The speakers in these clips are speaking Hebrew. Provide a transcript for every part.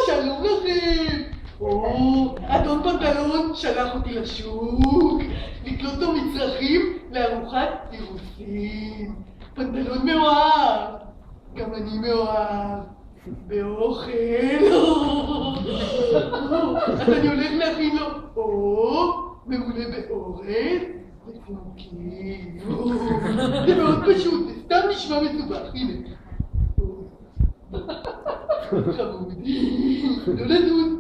שלום לכם. אדון פנטלון שלח אותי לשוק לקנות לו מצרכים לארוחת אירוסין. פנטלון מאוהב, גם אני מאוהב באוכל. אז אני הולך להכין לו מעולה באורז וצמוקים. זה מאוד פשוט, זה סתם נשמע מסובך. הנה חמודי, לא לזוז.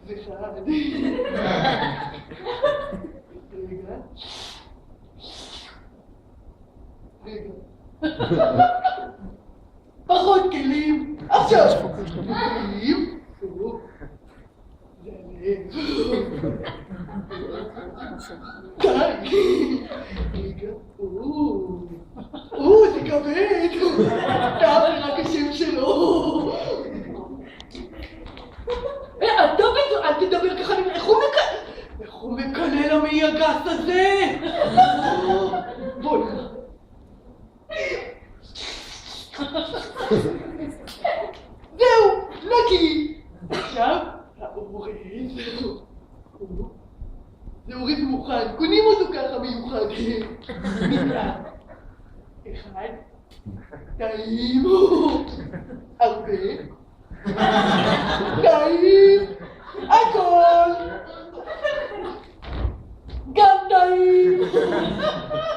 זה חד. רגע. פחות כלים. עכשיו. כלים. זה הלב. די. רגע. זה כבד. טוב, זה רק השם שלו. אל תדבר ככה, איך הוא מקלל המעי הגס הזה? בואי. זהו, נקי. עכשיו, האורז. זה אורז מוכן, קונים אותו ככה מיוחד. אחד, טעים, הרבה, טעים, הכל, גם טעים.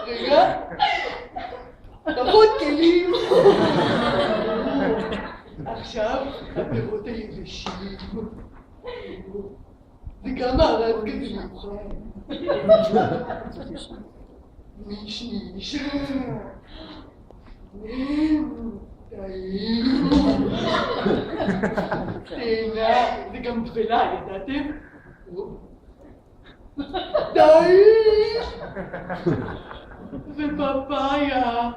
רגע, פחות כלים. עכשיו הפירות היבשים. זה גם מארז כזה מיוחד. מישמיש. טעים. תאנה, זה גם דבלה, ידעתם? טעים. ופפאיה.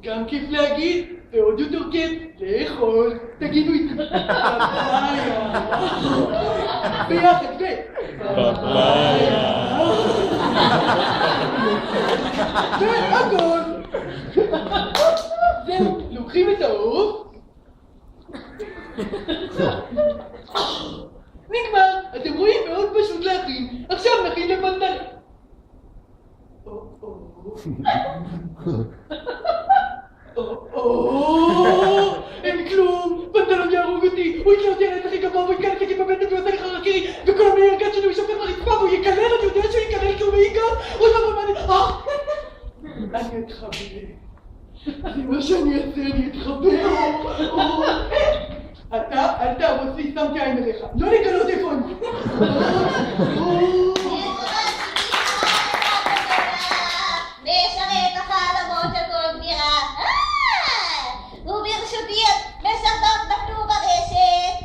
גם כיף להגיד, ועוד יותר כיף לאכול. תגידו איתי, פפאיה. ביחד, פפאיה. והכל. זהו, לוקחים את העוף. נגמר, אתם רואים, מאוד פשוט להכין. עכשיו נכין לפנטלון. אין כלום, פנטלון יהרוג אותי. הוא יקלה אותי על העץ הכי גבוה, הוא יקלה אותי בבטן ויעשה לי חרקירי, וכל המעי הגס שלי הוא ישפר לרצפה והוא יקלל, אני יודע שהוא יקלל כי הוא מעי גס. אוי ואבוי, מה אני אתחבא. זה מה שאני אעשה, אני אתחבא. אל תעבוד לי, שמתי עין עליך. לא לגלות איפה אני. משרת החלומות של כל גבירה. וברשותי משרתות נפלו ברשת.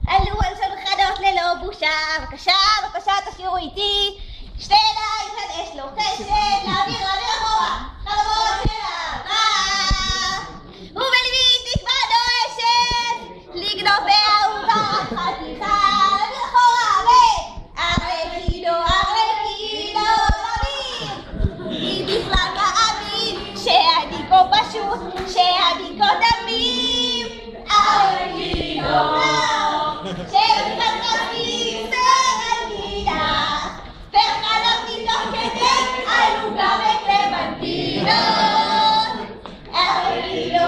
עלו על שולחנות ללא בושה. בבקשה תשאירו איתי. שתי ידיים עד אש לוחשת. להעביר אחורה. חלומות של אהבה. ובלבי תקווה דורשת. לגנוב באהובה חתיכה. להעביר אחורה וארקידו. היא בכלל מאמין שאני כה פשוט, שאני כה תמים. ארקידו. שבכלל תמים וארקידה. וחלמתי תוך כדי עלו גם את לבנטינות. ארקידו.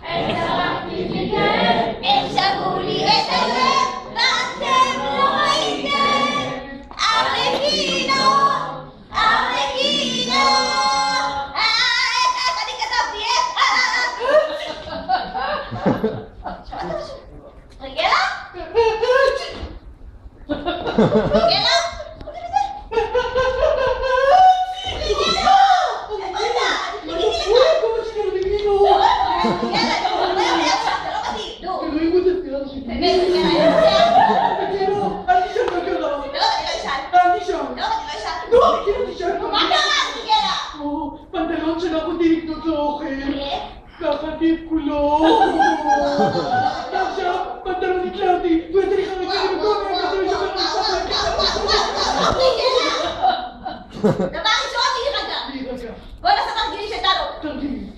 איך שרקתי מכם, איך שבו לי את הלב, ואתם לא ראיתם. ארקידו. איך אני כתבתי רגלה? רגלה? פנטלון שלח אותי לקנות לו אוכל. ואכלתי את כולו. ועכשיו פנטלון נתלה אותי. והוא יצא לי חרקירי בכל מיני כזה דבר ראשון, להירגע. בוא נעשה תרגילים של טלו. תרגילים.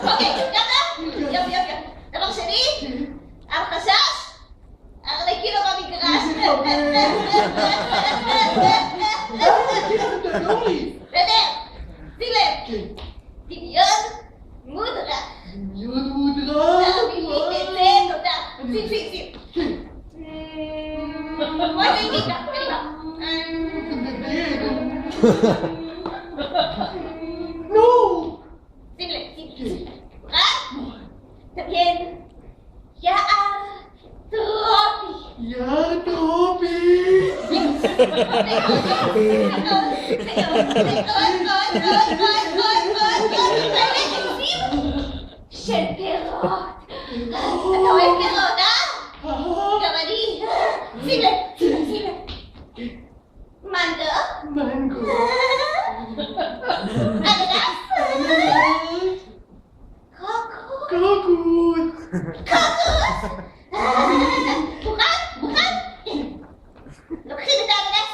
אוקיי, יופי, יופי, יופי. דבר שני, על חשש, ארלקינו במגרש. בסדר, שים לב. דמיון מודרך. דמיון מודרך. תאמין לי, תודה. שים. בואי נגיד, קדימה. נו! שים לב. רק דמיין יער טרופי. יער טרופי! של פירות. אתה אוהב פירות, אה? גם אני. שים לב. מנגו. מנגו. אננס. קוקוס. מוכן? לוקחים את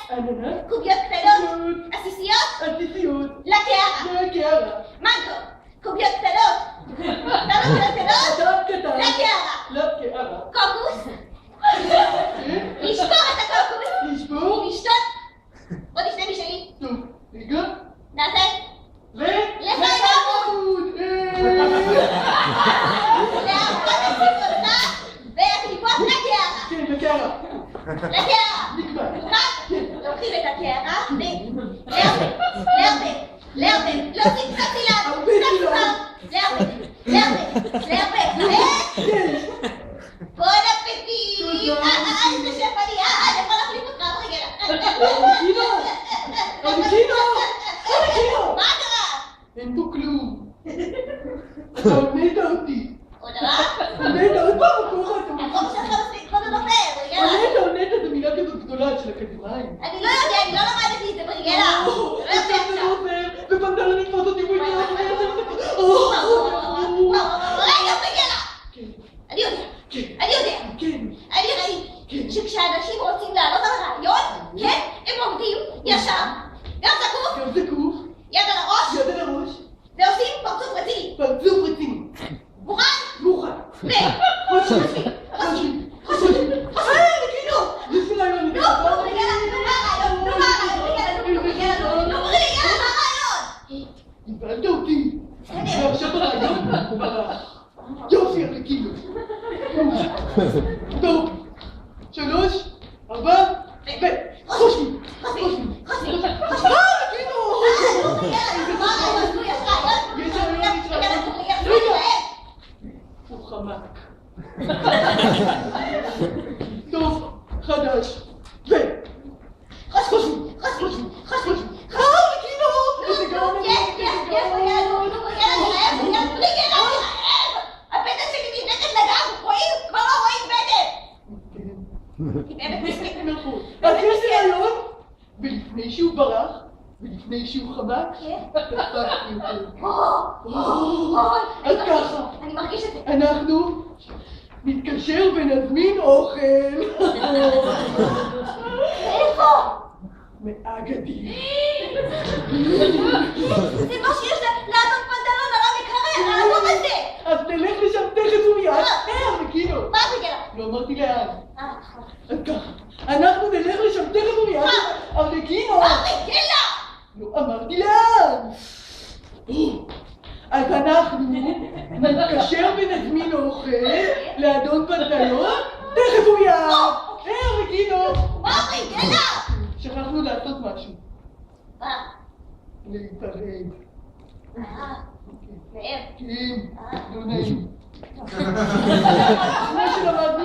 האננס, קוביות קטנות, עסיסיות, לקערה. מנגו, קוביות קטנות, לקערה. קוקוס, לשבור את הקוקוס. לשתות. בוא תשתה משלי. טוב, רגע. נעשה. לחיים! להרפות את ספרותך ולקליפות לקערה. כן, לקערה. נקבע. לוקחים את הקערה, לערבב, להוסיף קצת סילן, לערבב. בוא נפתי. איזה שף אני, אני יכול להחליף אותך, רגע. ארלקינו! מה קרה? אין פה כלום. אתה עונית אותי. עוד דבר? עונית עוד פעם כוחה. הכל שלך מספיק, כל זה נופל, רגע. עונית זה מילה כזאת גדולה של אקדמיים. אני לא יודע, אני לא למדתי את זה ברגע. עכשיו זה לא עוזר, ופנדלון לתפוס אותי והוא יקרה רגע, אני יודע. אני ראיתי שכשאנשים רוצים לעלות על הרעיון, כן, הם עומדים ישר, גם זקוף, יד על הראש, ועושים פרצוף רציני. מוכן? חושבים. יש לי רעיון. נו, מה הרעיון? הבנת אותי. ועכשיו הרעיון ברח. יופי, ארלקינו. טוב. 3, 4, חושבים. הוא חמק. טוב, חדש. חושבים. הבטן שלי נזנקת לגב, רואים? כבר לא רואים בטן. נכון. אז יש לי רעיון, ולפני שהוא ברח, ולפני שהוא חמק, דפקתי אותו. אז ככה, אני מרגיש את זה. אנחנו נתקשר ונזמין אוכל. איפה? מאגדי. זה מה שיש לאדון פנדלון על המקרר, על הדור הזה. אז תלך לשם תכף ומיד. ארלקינו. מה זה גלה? לא אמרתי לאן. אז ככה, אנחנו נלך לשם תכף ומיד. ארלקינו. גלה! לא אמרתי לאן. אז אנחנו נתקשר ונזמין אוכל לאדון פנדלון תכף ומיד. ארלקינו. מה זה גלה? שכחנו לעשות משהו. מה? להיפרד. נאב. כן, לא נעים. מה שלמדנו